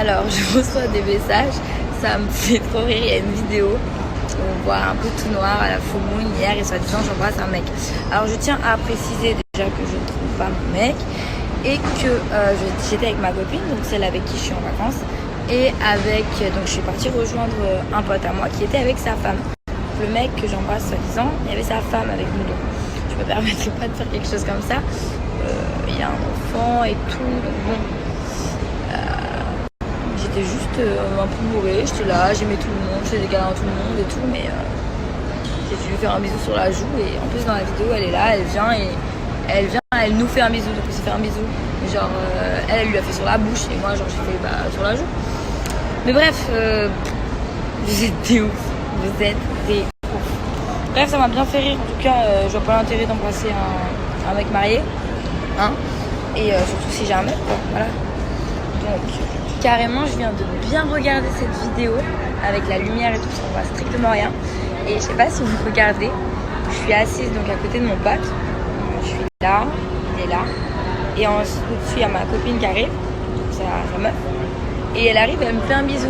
Alors, je reçois des messages, ça me fait trop rire. Il y a une vidéo où on voit un peu tout noir à la full moon hier et soi-disant j'embrasse un mec. Alors, je tiens à préciser déjà que je ne trouve pas mon mec et que j'étais avec ma copine, donc celle avec qui je suis en vacances, et donc je suis partie rejoindre un pote à moi qui était avec sa femme. Le mec que j'embrasse soi-disant, il y avait sa femme avec nous, donc je me permettrais pas de faire quelque chose comme ça. Il y a un enfant et tout, donc bon. J'étais juste un peu bourrée, j'étais là, j'aimais tout le monde, je faisais des câlins à tout le monde et tout, mais j'ai dû lui faire un bisou sur la joue et en plus dans la vidéo elle est là, elle nous fait un bisou, donc on s'est fait un bisou. Genre elle lui a fait sur la bouche et moi genre j'ai fait sur la joue. Mais bref, vous êtes des ouf, vous êtes des ouf. Bref, ça m'a bien fait rire, en tout cas je vois pas l'intérêt d'embrasser un mec marié, hein, et surtout si j'ai un mec, quoi, voilà. Donc carrément, je viens de bien regarder cette vidéo avec la lumière et tout, ça on voit strictement rien. Et je sais pas si vous regardez, je suis assise donc à côté de mon pote. Je suis là, il est là. Et ensuite, au-dessus, il y a ma copine qui arrive, c'est la meuf. Et elle arrive, elle me fait un bisou.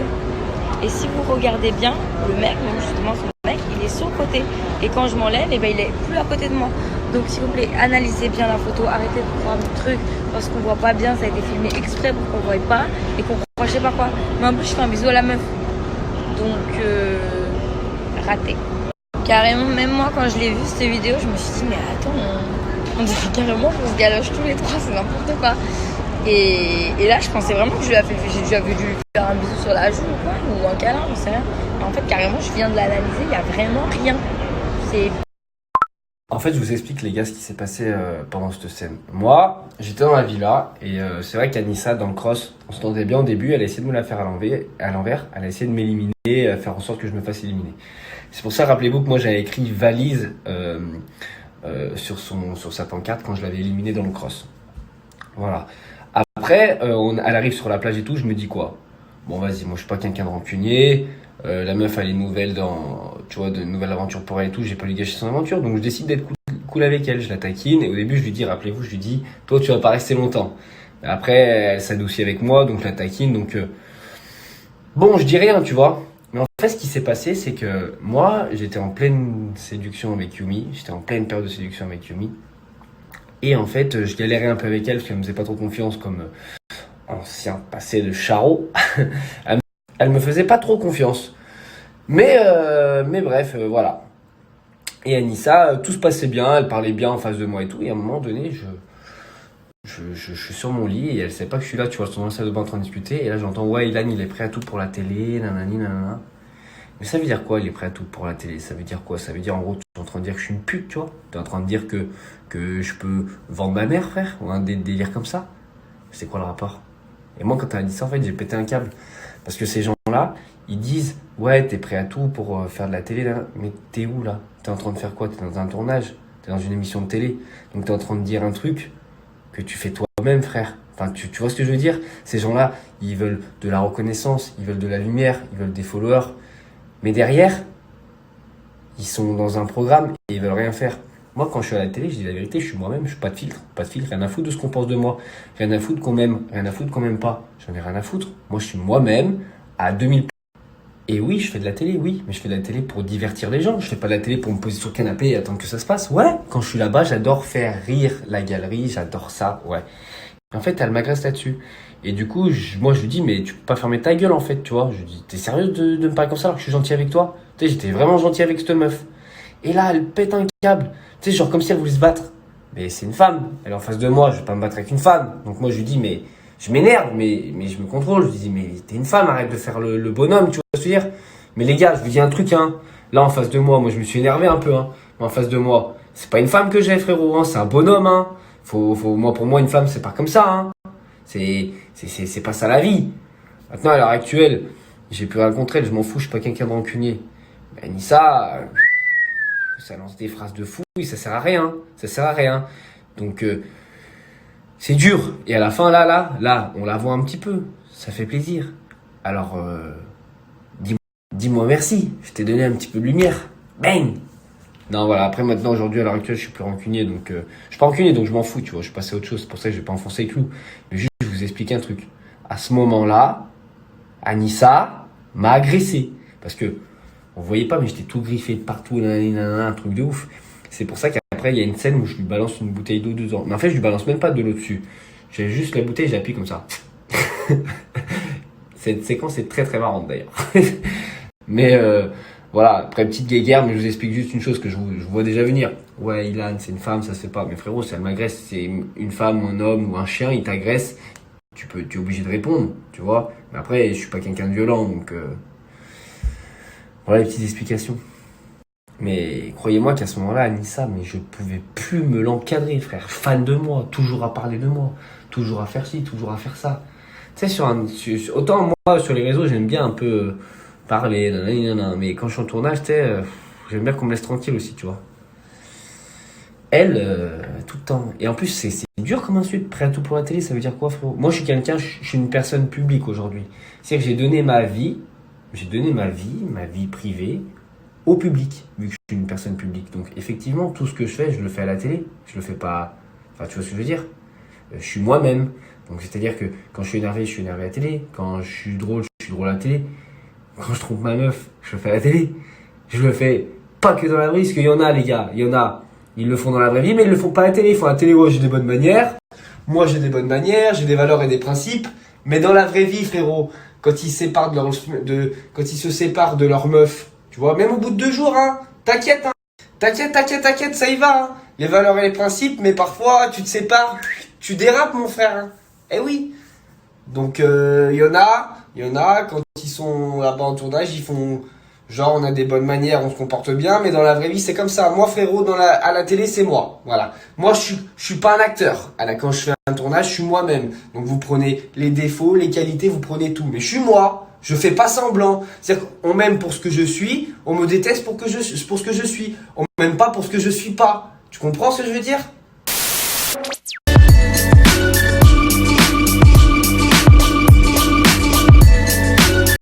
Et si vous regardez bien, le mec, même justement son mec, il est sur le côté. Et quand je m'enlève, il est plus à côté de moi. Donc s'il vous plaît, analysez bien la photo, arrêtez de prendre le truc parce qu'on voit pas bien, ça a été filmé exprès pour qu'on voie pas et qu'on croit je sais pas quoi. Mais en plus, je fais un bisou à la meuf. Donc, raté. Carrément, même moi, quand je l'ai vu cette vidéo, je me suis dit, mais attends, on dirait carrément qu'on se galoche tous les trois, c'est n'importe quoi. Et là, je pensais vraiment que j'avais dû lui faire un bisou sur la joue ou quoi, ou un câlin, je sais rien. Mais en fait, carrément, je viens de l'analyser, il y a vraiment rien. C'est... En fait, je vous explique, les gars, ce qui s'est passé pendant cette scène. Moi, j'étais dans la villa et c'est vrai qu'Anissa, dans le cross, on s'entendait bien au début. Elle a essayé de me la faire à l'envers. Elle a essayé de m'éliminer, faire en sorte que je me fasse éliminer. C'est pour ça, rappelez-vous que moi, j'avais écrit valise sur sa pancarte quand je l'avais éliminée dans le cross. Voilà. Après, elle arrive sur la plage et tout. Je me dis quoi? Bon, vas-y, moi, je suis pas quelqu'un de rancunier. La meuf, elle est nouvelle de nouvelles aventures pour elle et tout, j'ai pas lui gâcher son aventure, donc je décide d'être cool avec elle, je la taquine, et au début, je lui dis, rappelez-vous, je lui dis, toi, tu vas pas rester longtemps. Après, elle s'adoucit avec moi, donc je la taquine, donc, bon, je dis rien, tu vois. Mais en fait, ce qui s'est passé, c'est que moi, j'étais en pleine séduction avec Yumi, j'étais en pleine période de séduction avec Yumi, et en fait, je galérais un peu avec elle, parce qu'elle me faisait pas trop confiance comme ancien passé de charreau. Elle me faisait pas trop confiance. Mais bref, voilà. Et Anissa, tout se passait bien, elle parlait bien en face de moi et tout. Et à un moment donné, je suis sur mon lit et elle sait pas que je suis là, tu vois, je suis dans la salle de bain en train de discuter. Et là, j'entends, ouais, Ilan, il est prêt à tout pour la télé, nanani, nanana. Mais ça veut dire quoi, il est prêt à tout pour la télé? Ça veut dire quoi? Ça veut dire, en gros, tu es en train de dire que je suis une pute, tu vois. Tu es en train de dire que je peux vendre ma mère, frère, ou un délire comme ça. C'est quoi le rapport? Et moi, quand elle a dit ça, en fait, j'ai pété un câble. Parce que ces gens-là, ils disent, ouais, t'es prêt à tout pour faire de la télé, là. Mais t'es où, là? T'es en train de faire quoi? T'es dans un tournage? T'es dans une émission de télé? Donc t'es en train de dire un truc que tu fais toi-même, frère. Enfin, tu vois ce que je veux dire? Ces gens-là, ils veulent de la reconnaissance, ils veulent de la lumière, ils veulent des followers. Mais derrière, ils sont dans un programme et ils veulent rien faire. Moi, quand je suis à la télé, je dis la vérité, je suis moi-même, je suis pas de filtre, rien à foutre de ce qu'on pense de moi, rien à foutre qu'on m'aime, rien à foutre qu'on m'aime pas, j'en ai rien à foutre. Moi, je suis moi-même à 2000. Et oui, je fais de la télé, oui, mais je fais de la télé pour divertir les gens, je fais pas de la télé pour me poser sur le canapé et attendre que ça se passe. Ouais, quand je suis là-bas, j'adore faire rire la galerie, j'adore ça, ouais. En fait, elle m'agresse là-dessus. Et du coup, moi, je lui dis, mais tu peux pas fermer ta gueule, en fait, tu vois. Je lui dis, t'es sérieux de me parler comme ça alors que je suis gentil avec toi? Tu sais, j'étais vraiment gentil avec cette meuf. Et là, elle pète un câble. Tu sais, genre comme si elle voulait se battre. Mais c'est une femme. Elle est en face de moi. Je vais pas me battre avec une femme. Donc moi, je lui dis, mais je m'énerve, mais je me contrôle. Je lui dis, mais t'es une femme, arrête de faire le bonhomme, tu vois ce que je veux dire. Mais les gars, je vous dis un truc, hein. Là, en face de moi, je me suis énervé un peu, hein. Mais en face de moi, c'est pas une femme que j'ai, frérot, hein. C'est un bonhomme, hein. Pour moi, une femme, c'est pas comme ça, hein. C'est pas ça la vie. Maintenant, à l'heure actuelle, j'ai plus rien contre elle, je m'en fous, je suis pas quelqu'un de rancunier. Mais Anissa, ça lance des phrases de fou, ça sert à rien, ça sert à rien. Donc, c'est dur. Et à la fin, là, on la voit un petit peu. Ça fait plaisir. Alors, dis-moi merci. Je t'ai donné un petit peu de lumière. Bang! Non, voilà. Après, maintenant, aujourd'hui, à l'heure actuelle, je suis plus rancunier. Donc, je suis pas rancunier, donc je m'en fous, tu vois. Je suis passé à autre chose. C'est pour ça que je vais pas enfoncer les clous. Mais juste, je vous explique un truc. À ce moment-là, Anissa m'a agressé. Parce que, on voyait pas, mais j'étais tout griffé de partout, un truc de ouf. C'est pour ça qu'après, il y a une scène où je lui balance une bouteille d'eau dedans. Mais en fait, je lui balance même pas de l'eau dessus. J'ai juste la bouteille, je l'appuie comme ça. Cette séquence est très très marrante d'ailleurs. Mais voilà, après petite guéguerre, mais je vous explique juste une chose que je vois déjà venir. Ouais, Ilan, c'est une femme, ça se fait pas. Mais frérot, si elle m'agresse, c'est une femme ou un homme ou un chien, il t'agresse, tu es obligé de répondre, tu vois. Mais après, je suis pas quelqu'un de violent, donc voilà les petites explications. Mais croyez-moi qu'à ce moment-là, Anissa, mais je pouvais plus me l'encadrer, frère. Fan de moi, toujours à parler de moi, toujours à faire ci, toujours à faire ça. Tu sais, autant moi, sur les réseaux, j'aime bien un peu parler, nanana, mais quand je suis en tournage, tu sais, j'aime bien qu'on me laisse tranquille aussi, tu vois. Elle, tout le temps. Et en plus, c'est dur comme insulte, prêt à tout pour la télé, ça veut dire quoi, frérot? Moi, je suis une personne publique aujourd'hui. C'est-à-dire que ma vie privée, au public, vu que je suis une personne publique. Donc, effectivement, tout ce que je fais, je le fais à la télé. Je le fais pas. Enfin, tu vois ce que je veux dire? Je suis moi-même. Donc, c'est-à-dire que quand je suis énervé à la télé. Quand je suis drôle à la télé. Quand je trompe ma meuf, je le fais à la télé. Je le fais pas que dans la vraie vie, parce qu'il y en a, les gars. Il y en a. Ils le font dans la vraie vie, mais ils le font pas à la télé. Ils font à la télé, ouais, j'ai des bonnes manières. Moi, j'ai des bonnes manières, j'ai des valeurs et des principes. Mais dans la vraie vie, frérot, quand ils se séparent de leur meuf, tu vois, même au bout de 2 jours, hein, t'inquiète, ça y va, hein. Les valeurs et les principes, mais parfois, tu te sépares, tu dérapes, mon frère, hein. Eh oui. Donc, il y en a, quand ils sont là-bas en tournage, ils font, genre, on a des bonnes manières, on se comporte bien, mais dans la vraie vie, c'est comme ça. Moi, frérot, à la télé, c'est moi. Voilà. Moi, je suis pas un acteur. Quand je fais un tournage, je suis moi-même. Donc, vous prenez les défauts, les qualités, vous prenez tout. Mais je suis moi. Je fais pas semblant. C'est-à-dire qu'on m'aime pour ce que je suis, on me déteste pour ce que je suis. On m'aime pas pour ce que je suis pas. Tu comprends ce que je veux dire?